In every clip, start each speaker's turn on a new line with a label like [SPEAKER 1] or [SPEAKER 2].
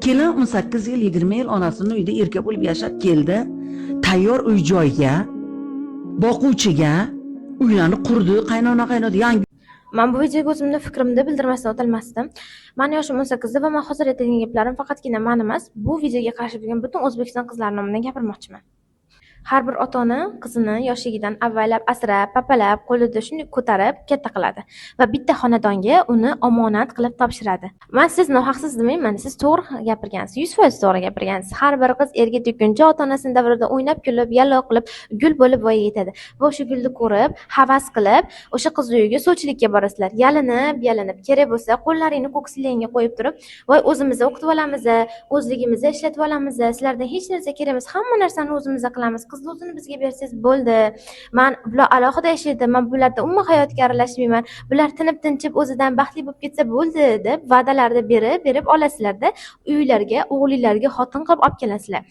[SPEAKER 1] kelin 18 yil 20 yil onasini uyida erkak bo'lib yashab keldi, tayyor uy joyga, boquvchiga uylarni qurdi, qaynona yangi.
[SPEAKER 2] Men bu videoga o'zimning fikrimni bildirmasdan o'tolmasdim. Meni yoshim 18 va men hozir aytadigan gaplarim faqatgina men emas, bu videoga qarshi bo'lgan butun O'zbekiston qizlari nomidan gapirmoqchiman. Har bir ota-ona qizini yoshligidan avvalab asrab, papalab, qo'lida shunday ko'tarib katta qiladi va bitta xonadonga uni omonat qilib topshiradi. Men siz nohaqsiz demayman, siz to'g'ri gapirgansiz, 100% to'g'ri gapirgansiz. Har bir qiz erga teguncha ota-onasining davrida o'ynab kulib, yallo qilib, gul bo'lib voyaga yetadi. Va o'sha gulni ko'rib, havas qilib, o'sha qiz uyiga sovchilikka borasizlar. Yalinib, kerak bo'lsa, qo'llaringni ko'ksingizga qo'yib turib, voy o'zimizni o'qitib olamiz, o'zligimizni ishlatib olamiz, sizlardan hech narsa kerak emas, hamma narsani o'zimizda qilamiz. Qizni o'zini bizga bersangiz bo'ldi. Men bular alohida yashaydi, men bularda umuman hayotga aralashmayman. Bular tinib-tinchib o'zidan baxtli bo'lib ketsa bo'ldi deb va'dalarni berib olasizlarda, uylarga, o'g'illarga xotin qilib olib kelasizlar.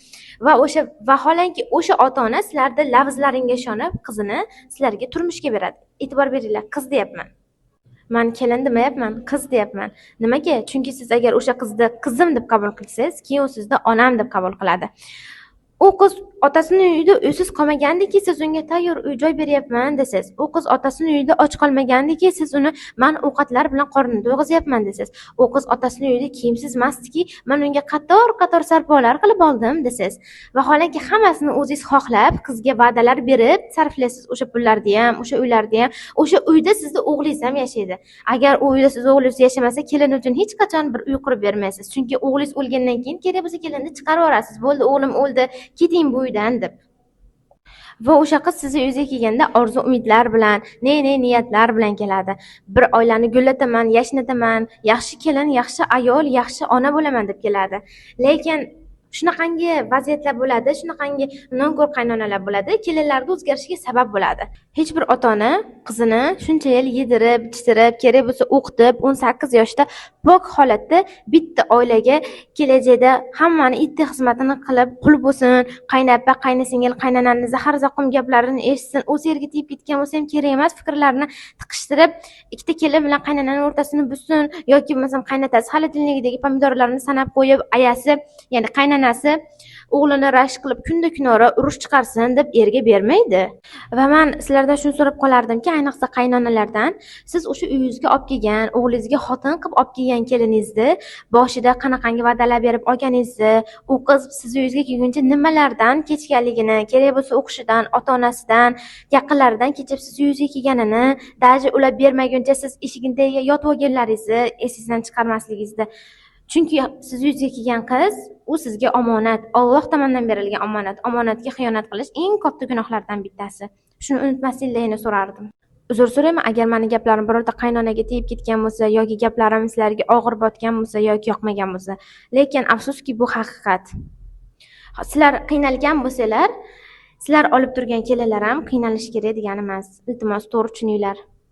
[SPEAKER 2] Va vaholanki o'sha ota-ona sizlarning lavzlaringizga ishonib qizini sizlarga turmushga beradi. E'tibor beringlar, qiz deyapman. Men kelin demayapman, qiz deyapman. Nimaga? Chunki siz agar o'sha qizni qizim deb qabul qilsangiz, keyin u sizni onam deb qabul qiladi. U qiz otasining uyida uysiz qolmagandiki, siz unga tayyor uy-joy beryapman desangiz, u qiz otasining uyida och qolmagandiki, siz uni men ovqatlar bilan qornini to'yg'izyapman desangiz, u qiz otasining uyida kiyimsiz emasdiki, men unga qator sarpolar qilib oldim desangiz, vaholanki hammasini o'zingiz xohlab, qizga va'dalar berib sarflaysiz, o'sha pullarni ham, o'sha uylarni ham, o'sha uyda sizni o'g'lingiz ham yashaydi. Agar u uyda siz o'g'lingiz yashamasa, kelin uchun hech qachon bir uy qurib bermaysiz. Chunki o'g'lingiz o'lgandan keyin kerak bo'lsa kelinni chiqarib yuborasiz. Bo'ldi, o'g'lim o'ldi, keting bu uydan deb. Va o'sha qiz sizni uyingizga kelganda orzu umidlar bilan, niyatlar bilan keladi. Bir oilani gullataman, yashnataman, yaxshi kelin, yaxshi ayol, yaxshi ona bo'laman deb keladi. Lekin shunaqangi vaziyatlar bo'ladi, shunaqangi nonko'r qaynonalar bo'ladi, kelinlarning o'zgarishiga sabab bo'ladi. Hech bir ota-ona qizini shuncha yil yedirib, ichtirib, kerak bo'lsa o'qitib, 18 yoshda pok holatda bitta oilaga kelajakda hammani itti xizmatini qilib, qul bo'lsin, qaynapa, qaynasingil, qaynonani zahar zaqum gaplarini eshitsin, o'z yerga tegib ketgan bo'lsa ham kerak emas, fikrlarini tiqishtirib, ikkita kelin bilan qaynonaning o'rtasini buzsin yoki masalan qaynotasi xalatilnigidagi pomidorlarni sanab qo'yib, ayasi, ya'ni qaynonasi o'g'lini rashk qilib kunda kunora urush chiqarsin deb erga bermaydi. Va men sizlardan shuni so'rab qolardimki, ayniqsa qaynonalardan, siz o'sha uyingizga olib kelgan, o'g'lingizga xotin qilib olib kelgan keliningizni boshida qanaqangi va'dalar berib olganingizni, u qiz siz uyingizga kelguncha nimalardan kechganligini, kerak bo'lsa o'qishidan, ota-onasidan, yaqinlaridan kechib siz uyingizga kelganini, даже ular bermaguncha siz eshigingizga yotib olganlaringizni esingizdan chiqarmasligingizni. Chunki siz uyingizga kelgan qiz, u sizga omonat, Alloh tomonidan berilgan omonat. Omonatga xiyonat qilish eng katta gunohlardan bittasi. Shuni unutmasliklarini so'rardim. Uzr so'rayman agar meni gaplarim birorta qaynonaga tegib ketgan bo'lsa yoki gaplarim sizlarga og'ir botgan bo'lsa yoki yoqmagan bo'lsa. Lekin afsuski bu haqiqat. Sizlar qiynalgan bo'lsalar, sizlar olib turgan kelinlar ham qiynalish kerak degani emas. Iltimos to'g'ri tushuninglar.